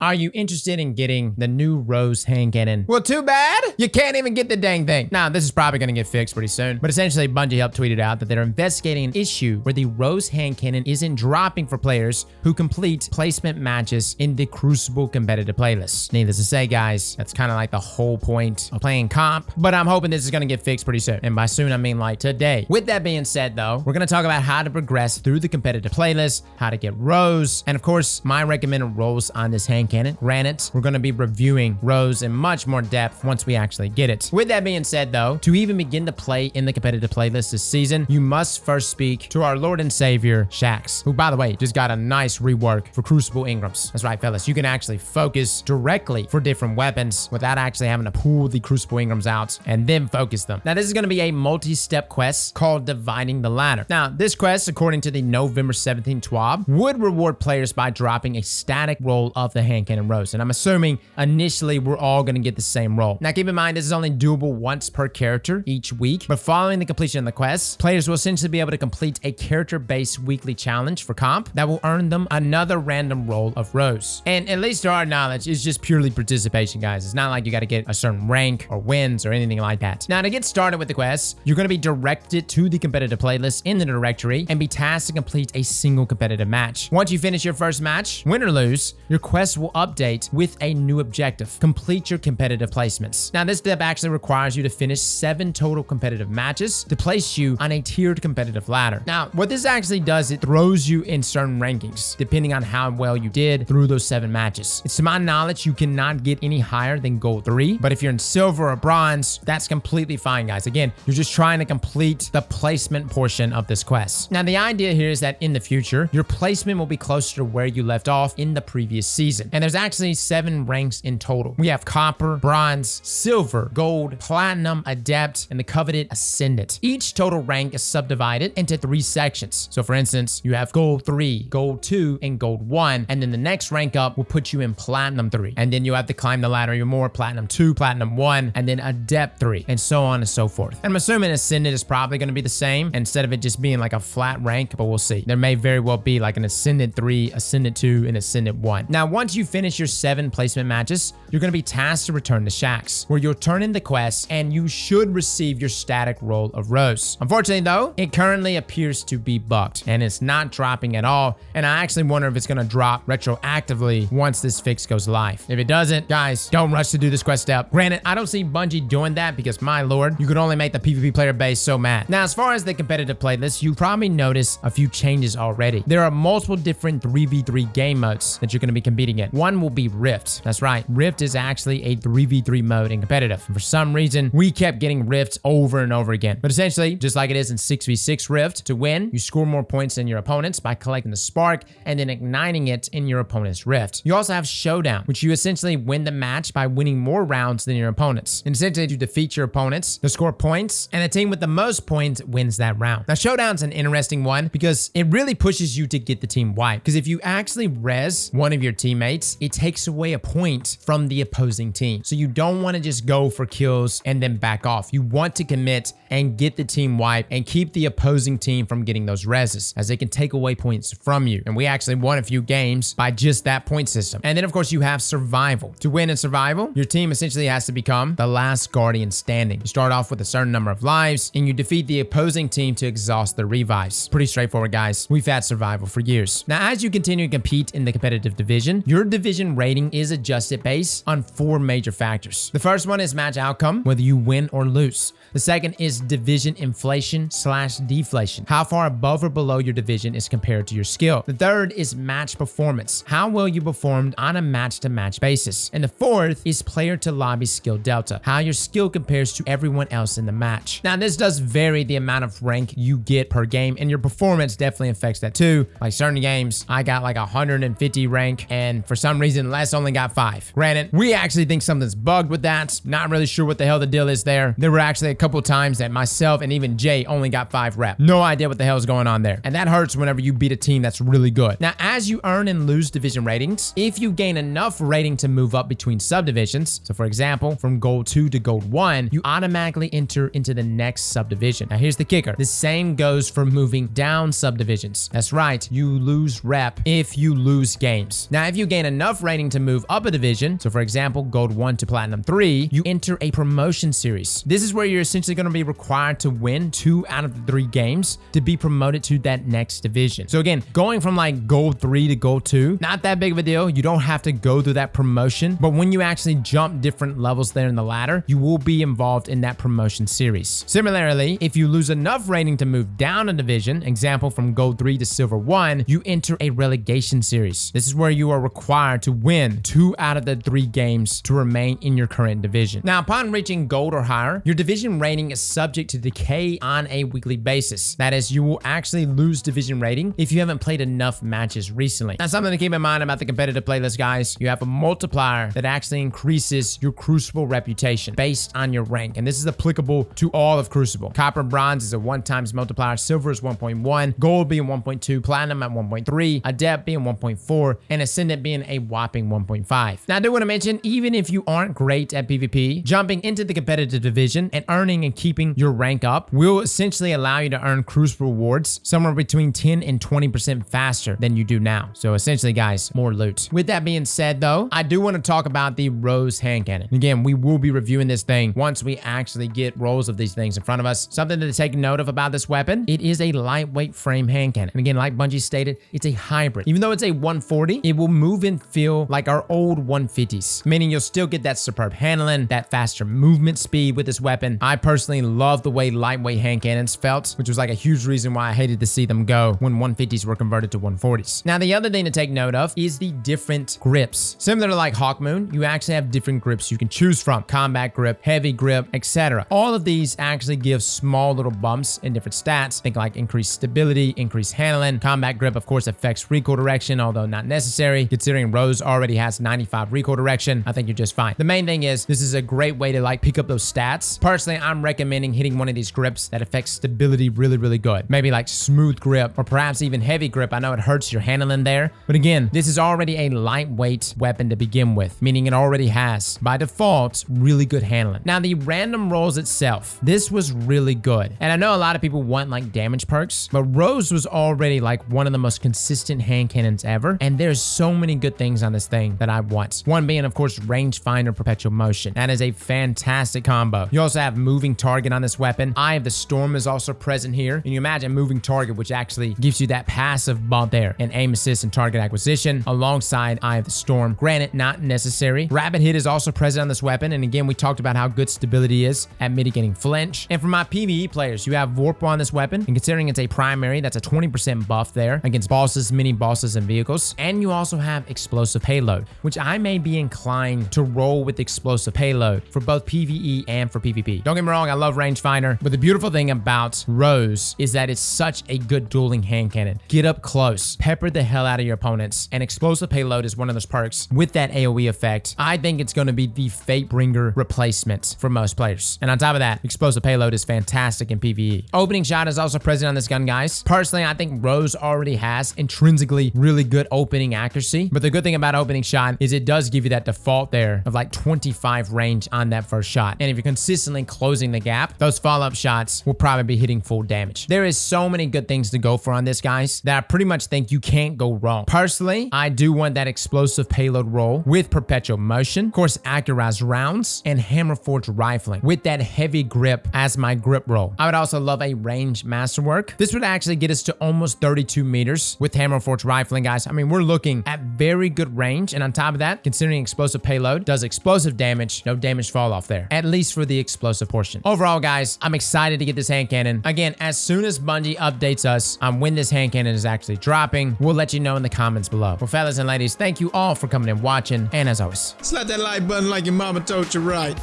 Are you interested in getting the new Rose hand cannon? Well, too bad. You can't even get the dang thing. Now, this is probably going to get fixed pretty soon, but essentially Bungie helped tweet it out that they're investigating an issue where the Rose hand cannon isn't dropping for players who complete placement matches in the Crucible competitive playlist. Needless to say, guys, that's kind of like the whole point of playing comp, but I'm hoping this is going to get fixed pretty soon. And by soon, I mean like today. With that being said, though, we're going to talk about how to progress through the competitive playlist, how to get Rose, and of course, my recommended roles on this hand cannon. Granted, we're going to be reviewing Rose in much more depth once we actually get it. With that being said, though, to even begin to play in the competitive playlist this season, you must first speak to our Lord and Savior, Shaxx, who, by the way, just got a nice rework for Crucible Ingrams. That's right, fellas. You can actually focus directly for different weapons without actually having to pull the Crucible Ingrams out and then focus them. Now, this is going to be a multi-step quest called Dividing the Ladder. Now, this quest, according to the November 17th TWAB, would reward players by dropping a static roll of the hand cannon Rose. And I'm assuming initially we're all going to get the same roll. Now, keep in mind, this is only doable once per character each week, but following the completion of the quest, players will essentially be able to complete a character-based weekly challenge for comp that will earn them another random roll of Rose. And at least to our knowledge, it's just purely participation, guys. It's not like you got to get a certain rank or wins or anything like that. Now, to get started with the quest, you're going to be directed to the competitive playlist in the directory and be tasked to complete a single competitive match. Once you finish your first match, win or lose, your quest will update with a new objective: complete your competitive placements. Now, this step actually requires you to finish 7 total competitive matches to place you on a tiered competitive ladder. Now, what this actually does, it throws you in certain rankings depending on how well you did through those 7 matches. It's to my knowledge, you cannot get any higher than gold 3, but if you're in silver or bronze, that's completely fine, guys. Again, you're just trying to complete the placement portion of this quest. Now, the idea here is that in the future, your placement will be closer to where you left off in the previous season. And there's actually 7 ranks in total. We have copper, bronze, silver, gold, platinum, adept, and the coveted ascendant. Each total rank is subdivided into 3 sections. So for instance, you have gold 3, gold 2, and gold 1, and then the next rank up will put you in platinum 3. And then you have to climb the ladder even more: platinum 2, platinum 1, and then adept 3, and so on and so forth. And I'm assuming ascendant is probably going to be the same instead of it just being like a flat rank, but we'll see. There may very well be like an ascendant 3, ascendant 2, and ascendant 1. Now, once you finish your 7 placement matches, you're going to be tasked to return to Shaxx, where you'll turn in the quest and you should receive your static roll of Rose. Unfortunately, though, it currently appears to be bugged and it's not dropping at all. And I actually wonder if it's going to drop retroactively once this fix goes live. If it doesn't, guys, don't rush to do this quest step. Granted, I don't see Bungie doing that because, my lord, you could only make the PvP player base so mad. Now, as far as the competitive playlist, you probably noticed a few changes already. There are multiple different 3v3 game modes that you're going to be competing in. One will be Rift. That's right. Rift is actually a 3v3 mode in competitive. And for some reason, we kept getting Rift over and over again. But essentially, just like it is in 6v6 Rift, to win, you score more points than your opponents by collecting the spark and then igniting it in your opponent's Rift. You also have Showdown, which you essentially win the match by winning more rounds than your opponents. And essentially, you defeat your opponents to score points, and the team with the most points wins that round. Now, Showdown's an interesting one because it really pushes you to get the team wiped. Because if you actually res one of your teammates, it takes away a point from the opposing team. So you don't want to just go for kills and then back off. You want to commit and get the team wiped and keep the opposing team from getting those reses, as they can take away points from you. And we actually won a few games by just that point system. And then of course you have Survival. To win in Survival, your team essentially has to become the last guardian standing. You start off with a certain number of lives and you defeat the opposing team to exhaust their revives. Pretty straightforward, guys. We've had Survival for years. Now, as you continue to compete in the competitive division, your division rating is adjusted based on 4 major factors. The first one is match outcome, whether you win or lose. The second is division inflation/deflation, how far above or below your division is compared to your skill. The third is match performance, how well you performed on a match-to-match basis. And the fourth is player to lobby skill delta, how your skill compares to everyone else in the match. Now, this does vary the amount of rank you get per game, and your performance definitely affects that too. Like certain games, I got like 150 rank, and for some reason, Les only got 5. Granted, we actually think something's bugged with that. Not really sure what the hell the deal is there. There were actually a couple times that myself and even Jay only got 5 rep. No idea what the hell is going on there. And that hurts whenever you beat a team that's really good. Now, as you earn and lose division ratings, if you gain enough rating to move up between subdivisions, so for example, from gold 2 to gold 1, you automatically enter into the next subdivision. Now, here's the kicker. The same goes for moving down subdivisions. That's right. You lose rep if you lose games. Now, if you gain enough rating to move up a division, so for example, Gold 1 to Platinum 3, you enter a promotion series. This is where you're essentially going to be required to win 2 out of the 3 games to be promoted to that next division. So again, going from like Gold 3 to Gold 2, not that big of a deal. You don't have to go through that promotion, but when you actually jump different levels there in the ladder, you will be involved in that promotion series. Similarly, if you lose enough rating to move down a division, example from Gold 3 to Silver 1, you enter a relegation series. This is where you are required to win 2 out of the 3 games to remain in your current division. Now, upon reaching Gold or higher, your division rating is subject to decay on a weekly basis. That is, you will actually lose division rating if you haven't played enough matches recently. Now, something to keep in mind about the competitive playlist, guys, you have a multiplier that actually increases your Crucible reputation based on your rank, and this is applicable to all of Crucible. Copper and Bronze is a 1x multiplier, Silver is 1.1, Gold being 1.2, Platinum at 1.3, Adept being 1.4, and Ascendant being a whopping 1.5. Now, I do want to mention, even if you aren't great at PvP, jumping into the competitive division and earning and keeping your rank up will essentially allow you to earn Crucible rewards somewhere between 10 and 20% faster than you do now. So essentially, guys, more loot. With that being said, though, I do want to talk about the Rose hand cannon. Again, we will be reviewing this thing once we actually get rolls of these things in front of us. Something to take note of about this weapon, it is a lightweight frame hand cannon. And again, like Bungie stated, it's a hybrid. Even though it's a 140, it will move and feel like our old 150s, meaning you'll still get that superb handling, that faster movement speed with this weapon. I personally love the way lightweight hand cannons felt, which was like a huge reason why I hated to see them go when 150s were converted to 140s. Now, the other thing to take note of is the different grips. Similar to like Hawkmoon, you actually have different grips you can choose from: combat grip, heavy grip, etc. All of these actually give small little bumps in different stats. Think like increased stability, increased handling. Combat grip, of course, affects recoil direction, although not necessary. Considering Rose already has 95 recoil direction, I think you're just fine. The main thing is this is a great way to like pick up those stats. Personally, I'm recommending hitting one of these grips that affects stability really good. Maybe like smooth grip or perhaps even heavy grip. I know it hurts your handling there, but again, this is already a lightweight weapon to begin with, meaning it already has, by default, really good handling. Now, the random rolls itself, this was really good. And I know a lot of people want like damage perks, but Rose was already like one of the most consistent hand cannons ever. And there's so many good things on this thing that I want. One being, of course, rangefinder perpetual motion. That is a fantastic combo. You also have moving target on this weapon. Eye of the Storm is also present here. And you imagine moving target, which actually gives you that passive bump there, and aim assist and target acquisition alongside Eye of the Storm. Granted, not necessary. Rapid hit is also present on this weapon. And again, we talked about how good stability is at mitigating flinch. And for my PvE players, you have Vorpal on this weapon. And considering it's a primary, that's a 20% buff there against bosses, mini bosses, and vehicles. And you also have explosive payload, which I may be inclined to roll with explosive payload for both PvE and for PvP. Don't get me wrong, I love rangefinder, but the beautiful thing about Rose is that it's such a good dueling hand cannon. Get up close, pepper the hell out of your opponents, and explosive payload is one of those perks with that AoE effect. I think it's going to be the Fatebringer replacement for most players. And on top of that, explosive payload is fantastic in PvE. Opening shot is also present on this gun, guys. Personally, I think Rose already has intrinsically really good opening accuracy, but the good thing about opening shot is it does give you that default there of like 25 range on that first shot. And if you're consistently closing the gap, those follow-up shots will probably be hitting full damage. There is so many good things to go for on this, guys, that I pretty much think you can't go wrong. Personally, I do want that explosive payload roll with perpetual motion, of course, accurized rounds, and hammer forged rifling with that heavy grip as my grip roll. I would also love a range masterwork. This would actually get us to almost 32 meters with hammer forged rifling, guys. I mean, we're looking at very good range, and on top of that, considering explosive payload does explosive damage, no damage fall off there, at least for the explosive portion. Overall, guys, I'm excited to get this hand cannon. Again, as soon as Bungie updates us on when this hand cannon is actually dropping, we'll let you know in the comments below. Well, fellas and ladies, thank you all for coming and watching, and as always, slap that like button like your mama told you right.